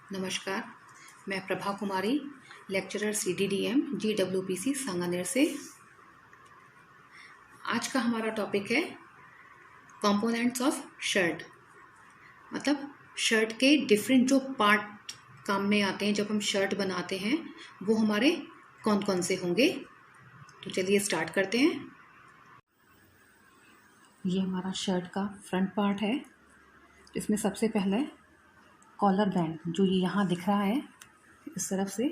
नमस्कार, मैं प्रभा कुमारी, lecturer CDDM GWPC Sanganer से। आज का हमारा टॉपिक है कंपोनेंट्स ऑफ शर्ट। मतलब शर्ट के डिफरेंट जो पार्ट काम में आते हैं जब हम शर्ट बनाते हैं वो हमारे कौन कौन से होंगे। तो चलिए स्टार्ट करते हैं। ये हमारा शर्ट का फ्रंट पार्ट है। इसमें सबसे पहले कॉलर बैंड, जो ये यहाँ दिख रहा है इस तरफ से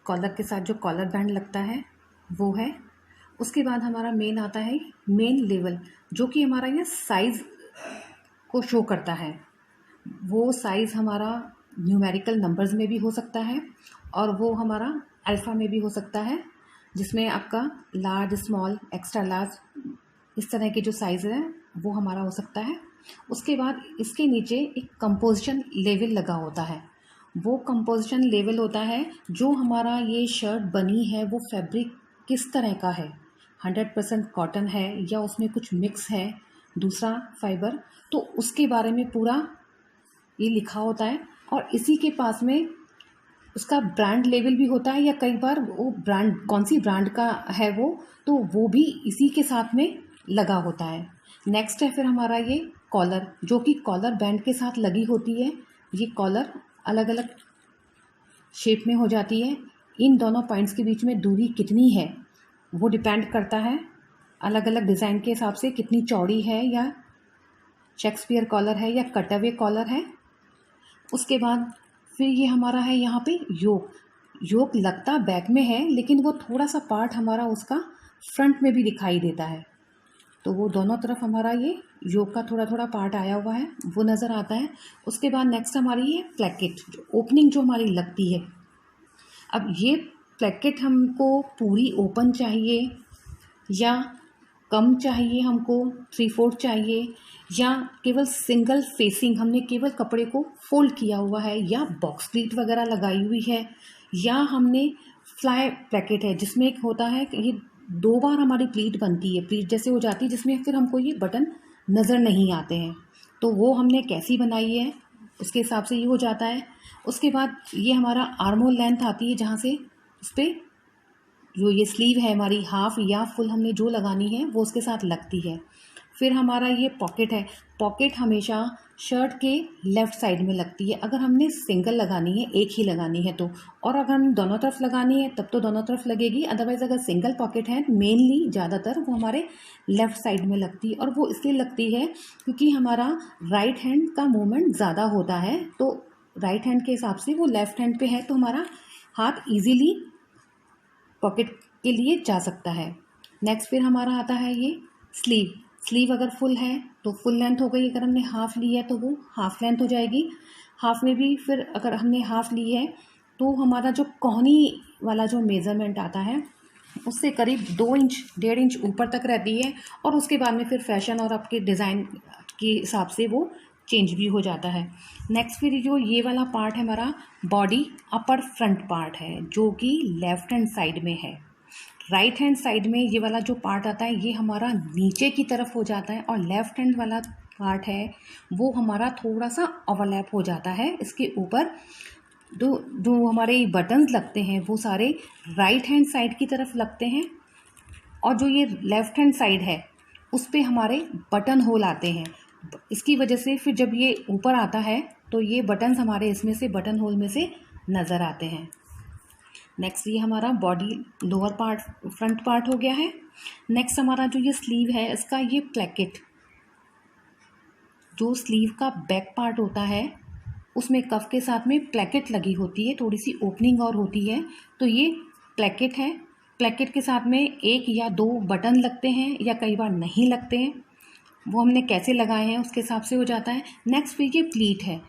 कॉलर के साथ जो कॉलर बैंड लगता है वो है। उसके बाद हमारा मेन आता है मेन लेवल, जो कि हमारा ये साइज़ को शो करता है। वो साइज़ हमारा न्यूमेरिकल नंबर्स में भी हो सकता है और वो हमारा अल्फ़ा में भी हो सकता है, जिसमें आपका लार्ज, स्मॉल, एक्स्ट्रा लार्ज इस तरह के जो साइज़ है वो हमारा हो सकता है। उसके बाद इसके नीचे एक कंपोजिशन लेवल लगा होता है। वो कंपोजिशन लेवल होता है जो हमारा ये शर्ट बनी है वो फैब्रिक किस तरह का है, 100% कॉटन है या उसमें कुछ मिक्स है दूसरा फाइबर, तो उसके बारे में पूरा ये लिखा होता है। और इसी के पास में उसका ब्रांड लेवल भी होता है, या कई बार वो ब्रांड कौन सी ब्रांड का है तो वो भी इसी के साथ में लगा होता है। नेक्स्ट है फिर हमारा ये कॉलर, जो कि कॉलर बैंड के साथ लगी होती है। ये कॉलर अलग अलग शेप में हो जाती है। इन दोनों पॉइंट्स के बीच में दूरी कितनी है वो डिपेंड करता है अलग अलग डिज़ाइन के हिसाब से, कितनी चौड़ी है, या शेक्सपियर कॉलर है या कटअवे कॉलर है। उसके बाद फिर ये हमारा है यहाँ पे योक लगता बैक में है, लेकिन वो थोड़ा सा पार्ट हमारा उसका फ्रंट में भी दिखाई देता है। तो वो दोनों तरफ हमारा ये योक का थोड़ा थोड़ा पार्ट आया हुआ है वो नज़र आता है। उसके बाद नेक्स्ट हमारी ये प्लेकेट, जो ओपनिंग जो हमारी लगती है। अब ये प्लेकेट हमको पूरी ओपन चाहिए या कम चाहिए, हमको 3/4 चाहिए, या केवल सिंगल फेसिंग हमने केवल कपड़े को फोल्ड किया हुआ है, या बॉक्स प्लीट वगैरह लगाई हुई है, या हमने फ्लाई प्लेकेट है जिसमें एक होता है कि ये 2 बार हमारी प्लीट बनती है, प्लीट जैसे हो जाती है, जिसमें फिर हमको ये बटन नज़र नहीं आते हैं। तो वो हमने कैसी बनाई है उसके हिसाब से ये हो जाता है। उसके बाद ये हमारा आर्मोल लेंथ आती है, जहाँ से उस पर जो ये स्लीव है हमारी हाफ या फुल हमने जो लगानी है वो उसके साथ लगती है। फिर हमारा ये पॉकेट है। पॉकेट हमेशा शर्ट के लेफ़्ट साइड में लगती है अगर हमने सिंगल लगानी है, एक ही लगानी है तो, और अगर हम दोनों तरफ लगानी है तब तो दोनों तरफ लगेगी। अदरवाइज़ अगर सिंगल पॉकेट है मेनली ज़्यादातर वो हमारे लेफ़्ट साइड में लगती है। और वो इसलिए लगती है क्योंकि हमारा राइट हैंड का मूवमेंट ज़्यादा होता है, तो राइट हैंड के हिसाब से वो लेफ़्ट हैंड पे है तो हमारा हाथ ईजीली पॉकेट के लिए जा सकता है। नेक्स्ट फिर हमारा आता है ये स्लीव अगर फुल है तो फुल लेंथ हो गई, अगर हमने हाफ़ ली है तो वो हाफ़ लेंथ हो जाएगी। हाफ़ में भी फिर अगर हमने हाफ़ ली है तो हमारा जो कोहनी वाला जो मेज़रमेंट आता है उससे करीब 2 इंच 1.5 इंच ऊपर तक रहती है, और उसके बाद में फिर फैशन और आपके डिज़ाइन के हिसाब से वो चेंज भी हो जाता है। नेक्स्ट फिर जो ये वाला पार्ट है हमारा बॉडी अपर फ्रंट पार्ट है, जो कि लेफ़्ट हैंड साइड में है। राइट हैंड साइड में ये वाला जो पार्ट आता है ये हमारा नीचे की तरफ हो जाता है, और लेफ़्ट हैंड वाला पार्ट है वो हमारा थोड़ा सा ओवरलैप हो जाता है इसके ऊपर। जो हमारे बटन्स लगते हैं वो सारे राइट हैंड साइड की तरफ लगते हैं, और जो ये लेफ़्ट हैंड साइड है उस पे हमारे बटन होल आते हैं। इसकी वजह से फिर जब ये ऊपर आता है तो ये बटन्स हमारे इसमें से बटन होल में से नज़र आते हैं। नेक्स्ट ये हमारा body lower part front part हो गया है। नेक्स्ट हमारा जो ये स्लीव है इसका ये प्लेकेट, जो स्लीव का बैक पार्ट होता है उसमें कफ के साथ में प्लेकेट लगी होती है, थोड़ी सी ओपनिंग और होती है, तो ये प्लेकेट है। प्लेकेट के साथ में 1 या 2 बटन लगते हैं या कई बार नहीं लगते हैं, वो हमने कैसे लगाए हैं उसके हिसाब से हो जाता है। नेक्स्ट फिर ये प्लीट है।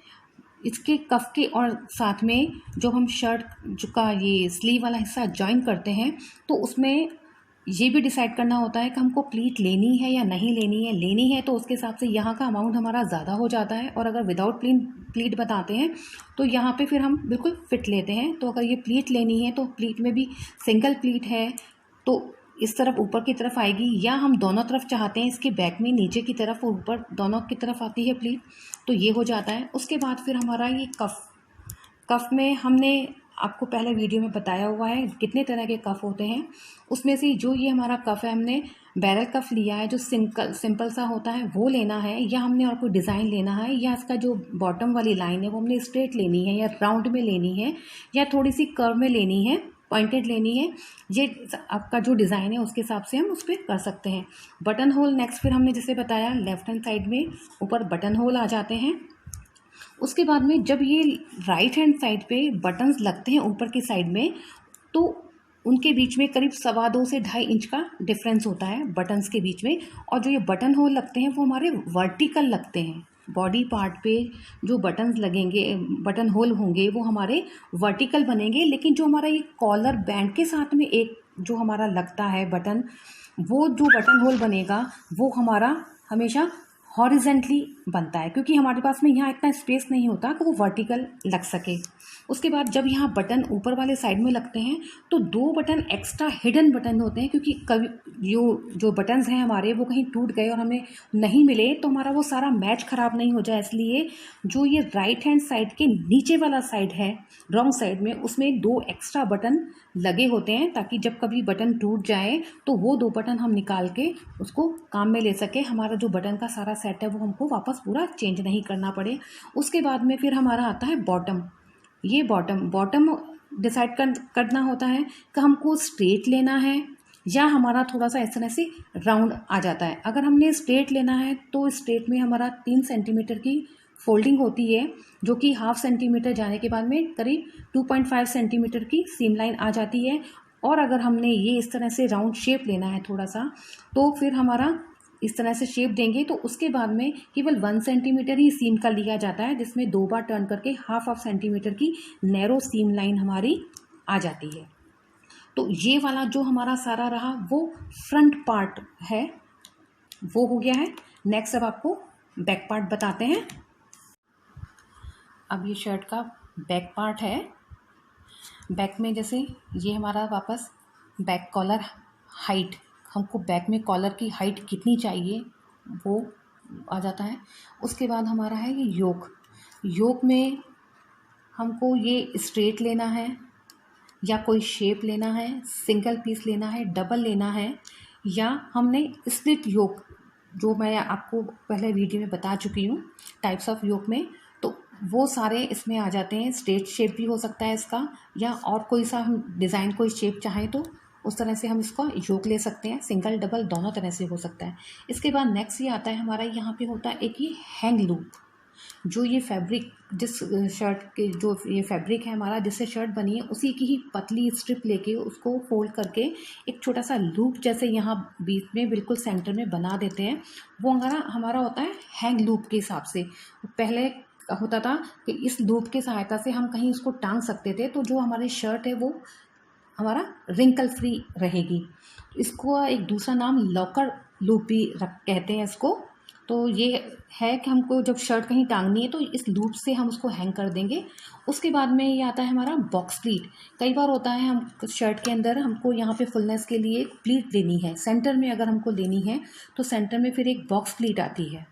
इसके कफ के और साथ में जो हम शर्ट जो का ये स्लीव वाला हिस्सा जॉइन करते हैं तो उसमें ये भी डिसाइड करना होता है कि हमको प्लीट लेनी है या नहीं लेनी है। लेनी है तो उसके हिसाब से यहाँ का अमाउंट हमारा ज़्यादा हो जाता है, और अगर विदाउट प्लीट बताते हैं तो यहाँ पे फिर हम बिल्कुल फिट लेते हैं। तो अगर ये प्लीट लेनी है तो प्लीट में भी सिंगल प्लीट है तो इस तरफ ऊपर की तरफ आएगी, या हम दोनों तरफ चाहते हैं इसके बैक में नीचे की तरफ और ऊपर दोनों की तरफ आती है प्लीट, तो ये हो जाता है। उसके बाद फिर हमारा ये कफ कफ में हमने आपको पहले वीडियो में बताया हुआ है कितने तरह के कफ होते हैं। उसमें से जो ये हमारा कफ है, हमने बैरल कफ लिया है, जो सिंपल सा होता है वो लेना है, या हमने और कोई डिज़ाइन लेना है, या इसका जो बॉटम वाली लाइन है वो हमने स्ट्रेट लेनी है, या राउंड में लेनी है, या थोड़ी सी कर्व में लेनी है, पॉइंटेड लेनी है। ये आपका जो डिज़ाइन है उसके हिसाब से हम उस पर कर सकते हैं। बटन होल नेक्स्ट फिर हमने जैसे बताया लेफ्ट हैंड साइड में ऊपर बटन होल आ जाते हैं। उसके बाद में जब ये राइट हैंड साइड पे बटन्स लगते हैं ऊपर की साइड में, तो उनके बीच में करीब 2.25 से 2.5 इंच का डिफरेंस होता है बटन्स के बीच में। और जो ये बटन होल लगते हैं वो हमारे वर्टिकल लगते हैं। बॉडी पार्ट पे जो बटन्स लगेंगे, बटन होल होंगे, वो हमारे वर्टिकल बनेंगे। लेकिन जो हमारा ये कॉलर बैंड के साथ में एक जो हमारा लगता है बटन, वो जो बटन होल बनेगा वो हमारा हमेशा हॉरिजेंटली बनता है, क्योंकि हमारे पास में यहाँ इतना स्पेस नहीं होता कि वो वर्टिकल लग सके। उसके बाद जब यहाँ बटन ऊपर वाले साइड में लगते हैं तो 2 बटन एक्स्ट्रा हिडन बटन होते हैं, क्योंकि कभी जो बटन्स हैं हमारे वो कहीं टूट गए और हमें नहीं मिले तो हमारा वो सारा मैच ख़राब नहीं हो जाए। इसलिए जो ये राइट हैंड साइड के नीचे वाला साइड है रॉन्ग साइड में, उसमें 2 एक्स्ट्रा बटन लगे होते हैं, ताकि जब कभी बटन टूट जाए तो वो 2 बटन हम निकाल के उसको काम में ले सके। हमारा जो बटन का सारा सेट है वो हमको वापस पूरा चेंज नहीं करना पड़े। उसके बाद में फिर हमारा आता है बॉटम। ये बॉटम डिसाइड करना होता है कि हमको स्ट्रेट लेना है या हमारा थोड़ा सा इस तरह से राउंड आ जाता है। अगर हमने स्ट्रेट लेना है तो स्ट्रेट में हमारा 3 सेंटीमीटर की फोल्डिंग होती है, जो कि 1/2 सेंटीमीटर जाने के बाद में करीब 2.5 सेंटीमीटर की सीम लाइन आ जाती है। और अगर हमने ये इस तरह से राउंड शेप लेना है थोड़ा सा, तो फिर हमारा इस तरह से शेप देंगे तो उसके बाद में केवल 1 सेंटीमीटर ही सीम का लिया जाता है, जिसमें 2 बार टर्न करके 1/2 सेंटीमीटर की नैरो सीम लाइन हमारी आ जाती है। तो ये वाला जो हमारा सारा रहा वो फ्रंट पार्ट है, वो हो गया है। नेक्स्ट अब आपको बैक पार्ट बताते हैं। अब ये शर्ट का बैक पार्ट है। बैक में जैसे ये हमारा वापस बैक कॉलर हाइट, हमको बैक में कॉलर की हाइट कितनी चाहिए वो आ जाता है। उसके बाद हमारा है ये योक में हमको ये स्ट्रेट लेना है या कोई शेप लेना है, सिंगल पीस लेना है, डबल लेना है, या हमने स्प्लिट योक, जो मैं आपको पहले वीडियो में बता चुकी हूँ टाइप्स ऑफ योक में, तो वो सारे इसमें आ जाते हैं। स्ट्रेट शेप भी हो सकता है इसका, या और कोई सा हम डिज़ाइन कोई शेप चाहें तो उस तरह से हम इसका योक ले सकते हैं। सिंगल डबल दोनों तरह से हो सकता है। इसके बाद नेक्स्ट ये आता है हमारा, यहाँ पे होता है एक ये हैंग लूप। जो ये फैब्रिक, जिस शर्ट के जो ये फैब्रिक है हमारा जिससे शर्ट बनी है, उसी की ही पतली स्ट्रिप लेके उसको फोल्ड करके एक छोटा सा लूप जैसे यहाँ बीच में बिल्कुल सेंटर में बना देते हैं। वो हमारा होता है हैंग लूप के हिसाब से। पहले होता था कि इस लूप की सहायता से हम कहीं उसको टांग सकते थे, तो जो हमारी शर्ट है वो हमारा रिंकल फ्री रहेगी। इसको एक दूसरा नाम लॉकर लूप भी कहते हैं इसको। तो ये है कि हमको जब शर्ट कहीं टांगनी है तो इस लूप से हम उसको हैंग कर देंगे। उसके बाद में ये आता है हमारा बॉक्स प्लीट। कई बार होता है हम शर्ट के अंदर हमको यहाँ पे फुलनेस के लिए प्लीट लेनी है, सेंटर में अगर हमको लेनी है तो सेंटर में फिर एक बॉक्स प्लीट आती है।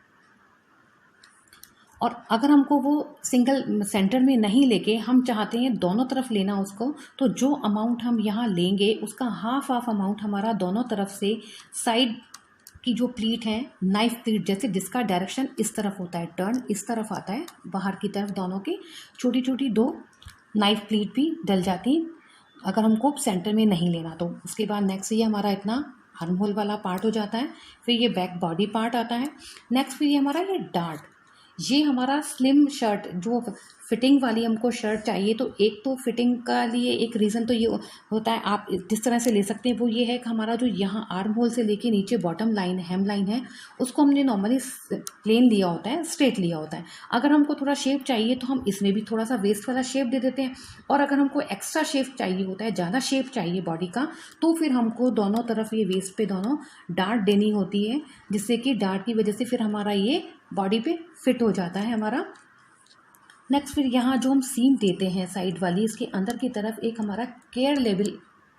और अगर हमको वो सिंगल सेंटर में नहीं लेके हम चाहते हैं दोनों तरफ लेना उसको, तो जो अमाउंट हम यहाँ लेंगे उसका हाफ अमाउंट हमारा दोनों तरफ से साइड की जो प्लीट है, नाइफ प्लीट जैसे, जिसका डायरेक्शन इस तरफ होता है, टर्न इस तरफ आता है बाहर की तरफ, दोनों की छोटी छोटी 2 नाइफ प्लीट भी डल जाती अगर हमको सेंटर में नहीं लेना तो। उसके बाद नेक्स्ट ये हमारा इतना आर्म होल वाला पार्ट हो जाता है। फिर ये बैक बॉडी पार्ट आता है। नेक्स्ट फिर ये हमारा ये डार्ट, ये हमारा स्लिम शर्ट जो फिटिंग वाली हमको शर्ट चाहिए, तो एक तो फिटिंग का लिए एक रीज़न तो ये होता है, आप जिस तरह से ले सकते हैं वो ये है कि हमारा जो यहाँ आर्म होल से लेके नीचे बॉटम लाइन हेम लाइन है उसको हमने नॉर्मली प्लेन लिया होता है, स्ट्रेट लिया होता है। अगर हमको थोड़ा शेप चाहिए तो हम इसमें भी थोड़ा सा वेस्ट वाला शेप दे देते हैं, और अगर हमको एक्स्ट्रा शेप चाहिए होता है, ज़्यादा शेप चाहिए बॉडी का, तो फिर हमको दोनों तरफ ये वेस्ट पे दोनों डार्ट देनी होती है, जिससे कि डार्ट की वजह से फिर हमारा ये बॉडी पे फिट हो जाता है हमारा। नेक्स्ट फिर यहाँ जो हम सीम देते हैं साइड वाली, इसके अंदर की तरफ एक हमारा केयर लेवल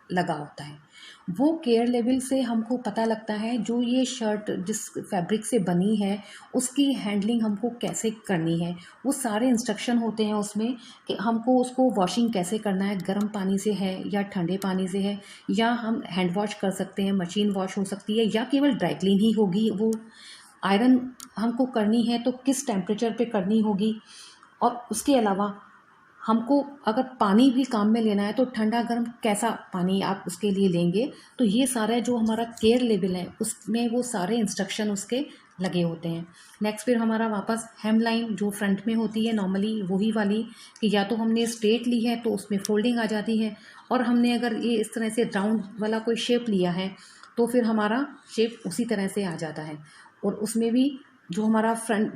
लगा होता है। वो केयर लेवल से हमको पता लगता है जो ये शर्ट जिस फैब्रिक से बनी है उसकी हैंडलिंग हमको कैसे करनी है। वो सारे इंस्ट्रक्शन होते हैं उसमें कि हमको उसको वॉशिंग कैसे करना है, गर्म पानी से है या ठंडे पानी से है, या हम हैंड वॉश कर सकते हैं, मशीन वॉश हो सकती है, या केवल ड्राई क्लीन ही होगी। वो आयरन हमको करनी है तो किस टेम्परेचर पे करनी होगी। और उसके अलावा हमको अगर पानी भी काम में लेना है तो ठंडा गर्म कैसा पानी आप उसके लिए लेंगे। तो ये सारा जो हमारा केयर लेवल है उसमें वो सारे इंस्ट्रक्शन उसके लगे होते हैं। नेक्स्ट फिर हमारा वापस हेम लाइन जो फ्रंट में होती है नॉर्मली वही वाली, कि या तो हमने स्ट्रेट ली है तो उसमें फोल्डिंग आ जाती है, और हमने अगर ये इस तरह से राउंड वाला कोई शेप लिया है तो फिर हमारा शेप उसी तरह से आ जाता है। और उसमें भी जो हमारा फ्रंट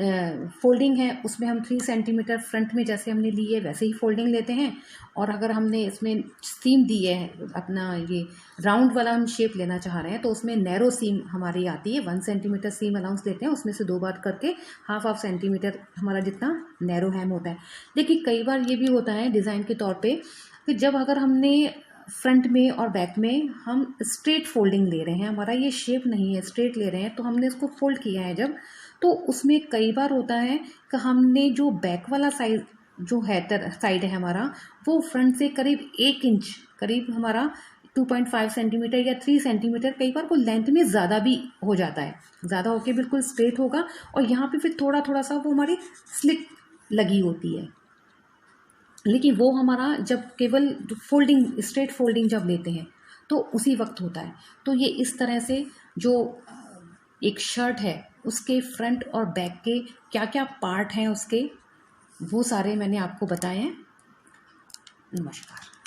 फोल्डिंग है उसमें हम 3 सेंटीमीटर फ्रंट में जैसे हमने ली है वैसे ही फोल्डिंग लेते हैं। और अगर हमने इसमें सीम दी है, अपना ये राउंड वाला हम शेप लेना चाह रहे हैं, तो उसमें नैरो सीम हमारी आती है, 1 सेंटीमीटर सीम अलाउंस देते हैं, उसमें से 2 बार करके हाफ सेंटीमीटर हमारा जितना नैरो हैम होता है। देखिए कई बार ये भी होता है डिज़ाइन के तौर पर कि जब अगर हमने फ्रंट में और बैक में हम स्ट्रेट फोल्डिंग ले रहे हैं, हमारा ये शेप नहीं है, स्ट्रेट ले रहे हैं, तो हमने इसको फोल्ड किया है जब, तो उसमें कई बार होता है कि हमने जो बैक वाला साइड जो है साइड है हमारा, वो फ्रंट से करीब 1 इंच, करीब हमारा 2.5 सेंटीमीटर या 3 सेंटीमीटर, कई बार वो लेंथ में ज़्यादा भी हो जाता है, ज़्यादा होके बिल्कुल स्ट्रेट होगा, और यहाँ पे फिर थोड़ा थोड़ा सा वो हमारी स्लिट लगी होती है। लेकिन वो हमारा जब केवल फोल्डिंग, स्ट्रेट फोल्डिंग जब लेते हैं तो उसी वक्त होता है। तो ये इस तरह से जो एक शर्ट है उसके फ्रंट और बैक के क्या क्या पार्ट हैं उसके, वो सारे मैंने आपको बताए हैं। नमस्कार।